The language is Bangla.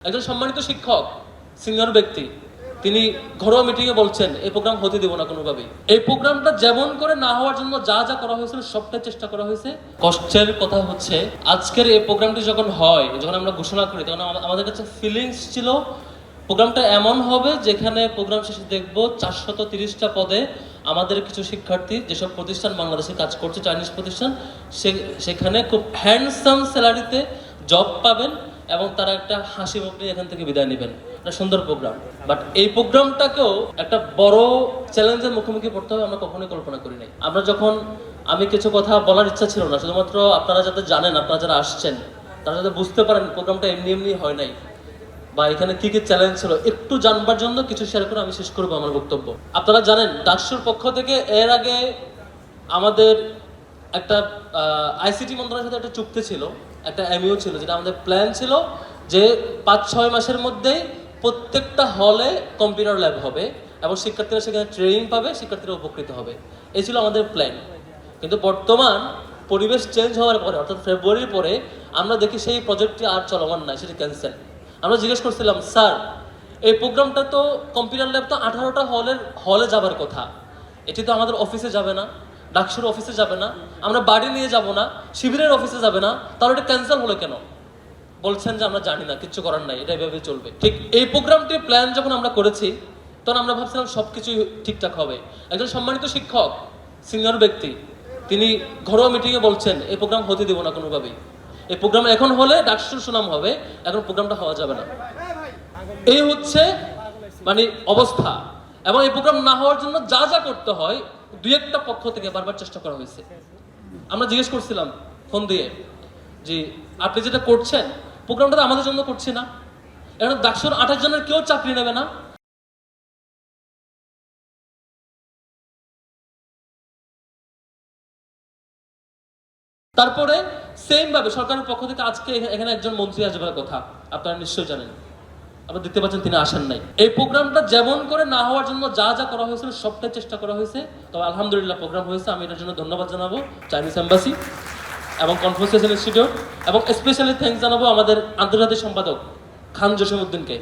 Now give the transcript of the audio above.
একজন সম্মানিত শিক্ষক সিনিয়র ব্যক্তি তিনি ঘরোয়া মিটিংয়ে বলছেন এই প্রোগ্রাম হতে দেব না কোনোভাবেই। এই প্রোগ্রামটা যেমন করে না হওয়ার জন্য যা যা করা হয়েছিল সবটাই চেষ্টা করা হয়েছে। কষ্টের কথা হচ্ছে আজকের এই প্রোগ্রামটি যখন হয়, যখন আমরা ঘোষণা করি তখন আমাদের কাছে ফিলিংস ছিল প্রোগ্রামটা এমন হবে যেখানে প্রোগ্রাম শেষে দেখব 430টা পদে আমাদের কিছু শিক্ষার্থী যেসব প্রতিষ্ঠান বাংলাদেশে কাজ করছে, চাইনিজ প্রতিষ্ঠান, সেখানে খুব হ্যান্ডসাম স্যালারিতে জব পাবেন এবং তারা একটা হাসি মুখ নিয়ে এখান থেকে বিদায় নেবেন। একটা সুন্দর প্রোগ্রাম, বাট এই প্রোগ্রামটাকেও একটা বড় চ্যালেঞ্জের মুখোমুখি পড়তে হবে আমরা কখনোই কল্পনা করি নাই। আমরা যখন আমি কিছু কথা বলার ইচ্ছা ছিল না, শুধুমাত্র আপনারা যাতে জানেন, আপনারা যারা আসছেন তারা যাতে বুঝতে পারেন প্রোগ্রামটা এমনি এমনি হয় নাই বা এখানে কি কি চ্যালেঞ্জ ছিল একটু জানবার জন্য কিছু শেয়ার করে আমি শেষ করবো আমার বক্তব্য। আপনারা জানেন ডাকসুর পক্ষ থেকে এর আগে আমাদের একটা আইসিটি মন্ত্রণালয়ের সাথে একটা চুক্তি ছিল, একটা এমইউ ছিল, যেটা আমাদের প্ল্যান ছিল যে 5-6 মাসের মধ্যেই প্রত্যেকটা হলে কম্পিউটার ল্যাব হবে এবং শিক্ষার্থীরা সেখানে ট্রেনিং পাবে, শিক্ষার্থীরা উপকৃত হবে। এই ছিল আমাদের প্ল্যান। কিন্তু বর্তমান পরিবেশ চেঞ্জ হওয়ার পরে, অর্থাৎ ফেব্রুয়ারির পরে আমরা দেখি সেই প্রজেক্টটি আর চলমান নাই, সেটি ক্যান্সেল। আমরা জিজ্ঞেস করছিলাম, স্যার এই প্রোগ্রামটা তো কম্পিউটার ল্যাব তো 18টা হলে যাবার কথা, এটি তো আমাদের অফিসে যাবে না, ডাকসুর অফিসে যাবে না, আমরা বাড়ি নিয়ে যাব না, শিবিরের অফিসে যাবে না, তাহলে এটা ক্যান্সেল হলো কেন? বলছেন যে আমরা জানি না, কিচ্ছু করার নাই, এটা এভাবে চলবে। ঠিক এই প্রোগ্রামটির প্ল্যান যখন আমরা করেছি তখন আমরা ভাবছিলাম সবকিছু ঠিকঠাক হবে। একজন সম্মানিত শিক্ষক সিনিয়র ব্যক্তি তিনি ঘরোয়া মিটিংয়ে বলছেন এই প্রোগ্রাম হতে দেব না কোনোভাবেই। এই প্রোগ্রাম এখন হলে ডাকসুর সুনাম হবে, এখন প্রোগ্রামটা হওয়া যাবে না। এই হচ্ছে মানে অবস্থা। এবং এই প্রোগ্রাম না হওয়ার জন্য যা যা করতে হয় দুই একটা পক্ষ থেকে বারবার চেষ্টা করা হয়েছে। আমরা জিজ্ঞেস করছিলাম ফোন দিয়ে যে আপনি যেটা করছেন প্রোগ্রামটা তো আমাদের জন্য করছি না, এখন ডাকসুর 28 জনের কেউ চাকরি নেবে না। তারপরে সেম ভাবে সরকারের পক্ষ থেকে আজকে এখানে একজন মন্ত্রী আসবার কথা, আপনারা নিশ্চয়ই জানেন, আপনারা দেখতে পাচ্ছেন তিনি আসেন নাই। এই প্রোগ্রামটা যেমন করে না হওয়ার জন্য যা যা করা হয়েছিল সবটাই চেষ্টা করা হয়েছে। তবে আলহামদুলিল্লাহ প্রোগ্রাম হয়েছে। আমি এটার জন্য ধন্যবাদ জানাবো চাইনিজ এম্বাসি এবং কনফুসিয়াস ইনস্টিটিউট, এবং স্পেশালি থ্যাঙ্কস জানাবো আমাদের আন্তর্জাতিক সম্পাদক খান জসিমউদ্দিনকে।